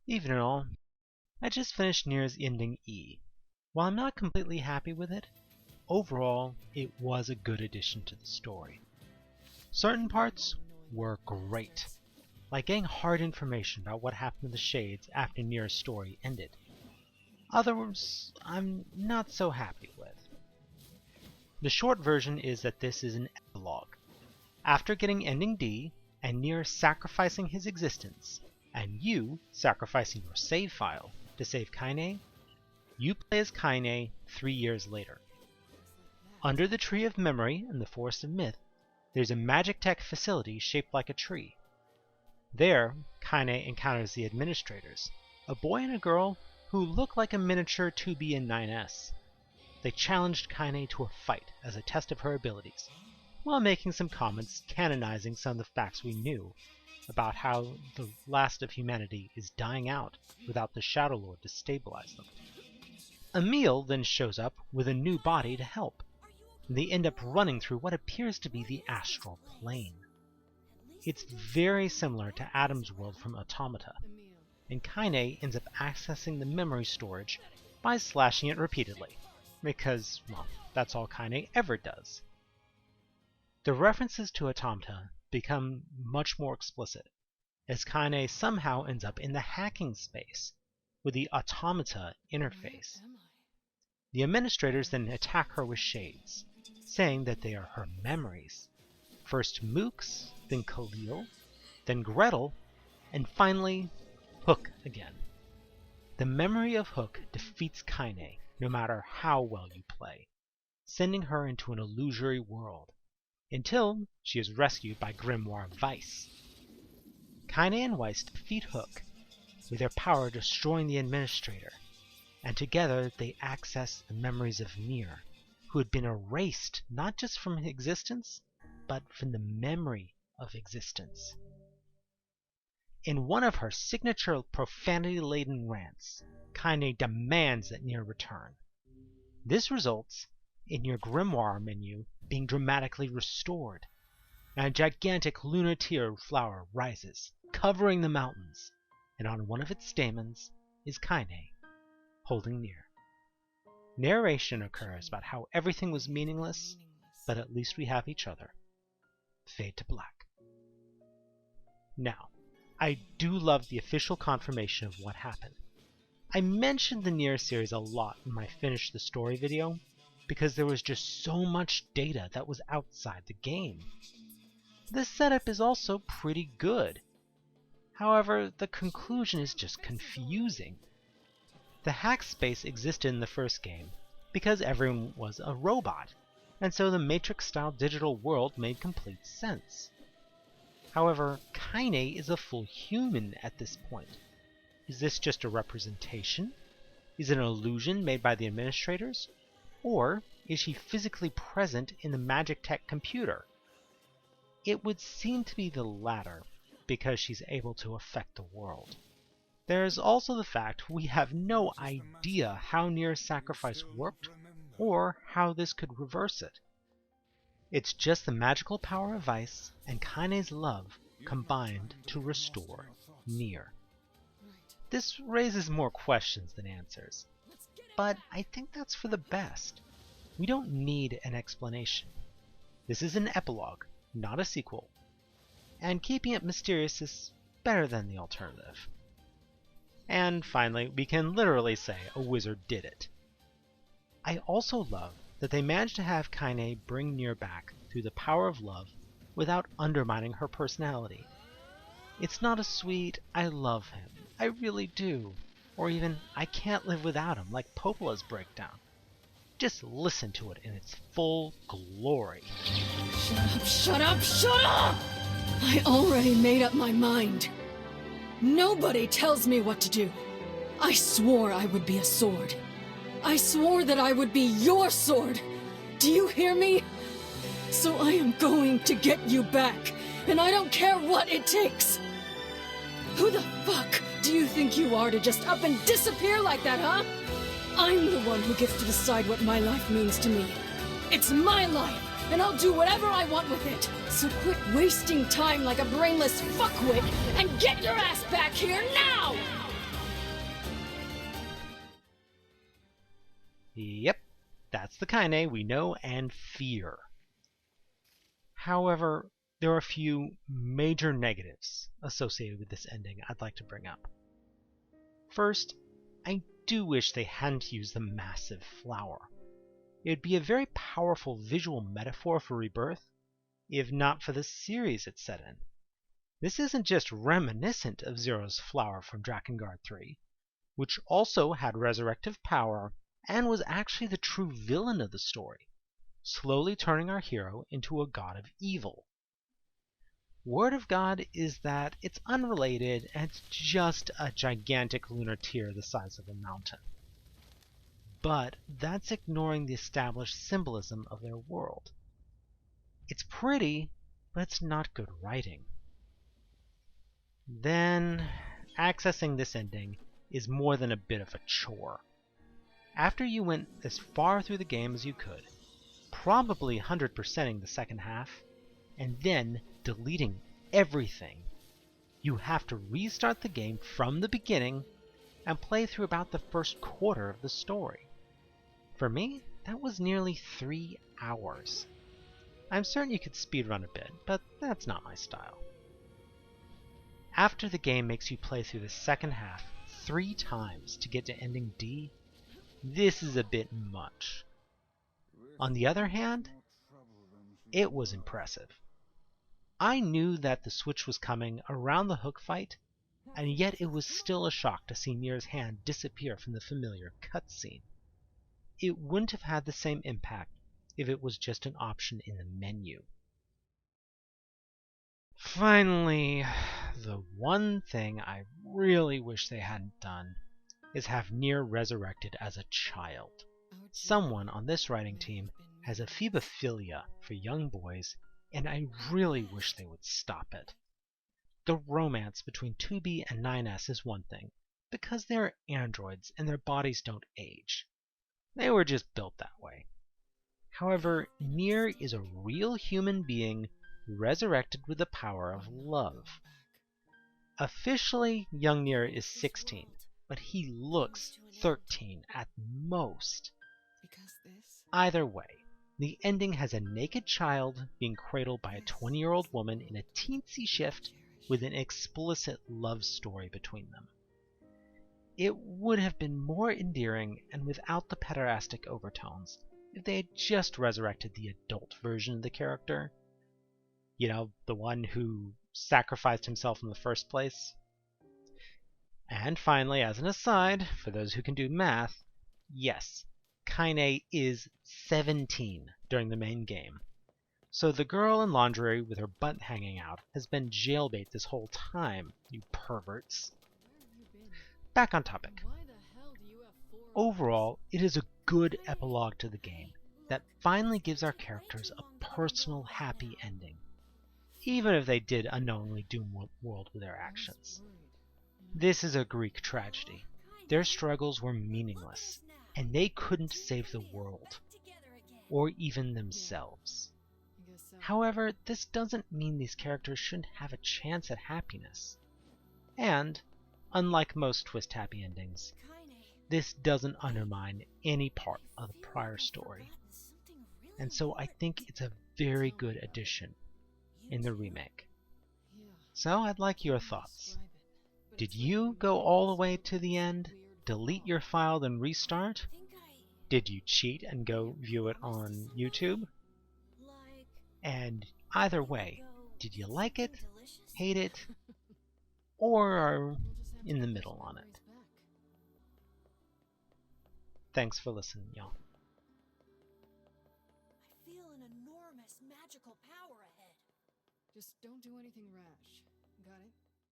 Even in all, I just finished Nier's ending E. While I'm not completely happy with it, overall it was a good addition to the story. Certain parts were great, like getting hard information about what happened to the Shades after Nier's story ended. Others I'm not so happy with. The short version is that this is an epilogue. After getting ending D, and Nier sacrificing his existence, and you sacrificing your save file to save Kaine, you play as Kaine 3 years later. Under the Tree of Memory in the Forest of Myth, there's a magic tech facility shaped like a tree. There, Kaine encounters the administrators, a boy and a girl who look like a miniature 2B and 9S. They challenged Kaine to a fight as a test of her abilities, while making some comments canonizing some of the facts we knew about how the last of humanity is dying out without the Shadow Lord to stabilize them. Emil then shows up with a new body to help, and they end up running through what appears to be the astral plane. It's very similar to Adam's world from Automata, and Kaine ends up accessing the memory storage by slashing it repeatedly, because, well, that's all Kaine ever does. The references to Automata become much more explicit, as Kaine somehow ends up in the hacking space with the Automata interface. The administrators then attack her with shades, saying that they are her memories. First Mooks, then Khalil, then Gretel, and finally Hook again. The memory of Hook defeats Kaine no matter how well you play, sending her into an illusory world, until she is rescued by Grimoire Weiss. Kaine and Weiss defeat Hook, with their power destroying the Administrator, and together they access the memories of Nier, who had been erased not just from existence, but from the memory of existence. In one of her signature profanity-laden rants, Kaine demands that Nier return. This results in your grimoire menu being dramatically restored, and a gigantic lunar-tear flower rises, covering the mountains, and on one of its stamens is Kaine, holding Nier. Narration occurs about how everything was meaningless, but at least we have each other. Fade to black. Now, I do love the official confirmation of what happened. I mentioned the Nier series a lot in my Finish the Story video, because there was just so much data that was outside the game. The setup is also pretty good. However, the conclusion is just confusing. The hack space existed in the first game because everyone was a robot, and so the Matrix-style digital world made complete sense. However, Kaine is a full human at this point. Is this just a representation? Is it an illusion made by the administrators? Or is she physically present in the magic tech computer? It would seem to be the latter, because she's able to affect the world. There is also the fact we have no idea how Nier's sacrifice worked, or how this could reverse it. It's just the magical power of Weiss and Kaine's love combined to restore Nier. This raises more questions than answers, but I think that's for the best. We don't need an explanation. This is an epilogue, not a sequel, and keeping it mysterious is better than the alternative. And finally, we can literally say a wizard did it. I also love that they managed to have Kaine bring Nier back through the power of love without undermining her personality. It's not a sweet, I love him, I really do, or even I can't live without him like Popola's breakdown. Just listen to it in its full glory. Shut up, shut up, shut up! I already made up my mind. Nobody tells me what to do. I swore I would be a sword. I swore that I would be your sword. Do you hear me? So I am going to get you back, and I don't care what it takes. Who the fuck do you think you are to just up and disappear like that, huh? I'm the one who gets to decide what my life means to me. It's my life, and I'll do whatever I want with it. So quit wasting time like a brainless fuckwit and get your ass back here now! Yep, that's the Kaine we know and fear. However, there are a few major negatives associated with this ending I'd like to bring up. First, I do wish they hadn't used the massive flower. It would be a very powerful visual metaphor for rebirth, if not for the series it's set in. This isn't just reminiscent of Zero's flower from Drakengard 3, which also had resurrective power and was actually the true villain of the story, slowly turning our hero into a god of evil. Word of God is that it's unrelated and it's just a gigantic lunar tear the size of a mountain. But that's ignoring the established symbolism of their world. It's pretty, but it's not good writing. Then, accessing this ending is more than a bit of a chore. After you went as far through the game as you could, probably 100%ing the second half, and then deleting everything, you have to restart the game from the beginning and play through about the first quarter of the story. For me, that was nearly 3 hours. I'm certain you could speedrun a bit, but that's not my style. After the game makes you play through the second half 3 times to get to ending D, this is a bit much. On the other hand, it was impressive. I knew that the switch was coming around the hook fight, and yet it was still a shock to see Nier's hand disappear from the familiar cutscene. It wouldn't have had the same impact if it was just an option in the menu. Finally, the one thing I really wish they hadn't done is have Nier resurrected as a child. Someone on this writing team has a phobophilia for young boys, and I really wish they would stop it. The romance between 2B and 9S is one thing, because they're androids and their bodies don't age. They were just built that way. However, Nier is a real human being resurrected with the power of love. Officially, young Nier is 16, but he looks 13 at most. Either way, the ending has a naked child being cradled by a 20-year-old woman in a teensy shift with an explicit love story between them. It would have been more endearing and without the pederastic overtones if they had just resurrected the adult version of the character. You know, the one who sacrificed himself in the first place. And finally, as an aside, for those who can do math, yes, Kaine is 17 during the main game. So the girl in lingerie with her butt hanging out has been jailbait this whole time, you perverts. Back on topic. Overall, it is a good epilogue to the game that finally gives our characters a personal, happy ending, even if they did unknowingly doom world with their actions. This is a Greek tragedy. Their struggles were meaningless, and they couldn't save the world, or even themselves. However, this doesn't mean these characters shouldn't have a chance at happiness. And, unlike most twist-happy endings, this doesn't undermine any part of the prior story. And so I think it's a very good addition in the remake. So I'd like your thoughts. Did you go all the way to the end, delete your file, then restart? Did you cheat and go view it on YouTube? And either way, did you like it, hate it, or are in the middle on it? Thanks for listening, y'all. I feel an enormous magical power ahead. Just don't do anything rash. Got it?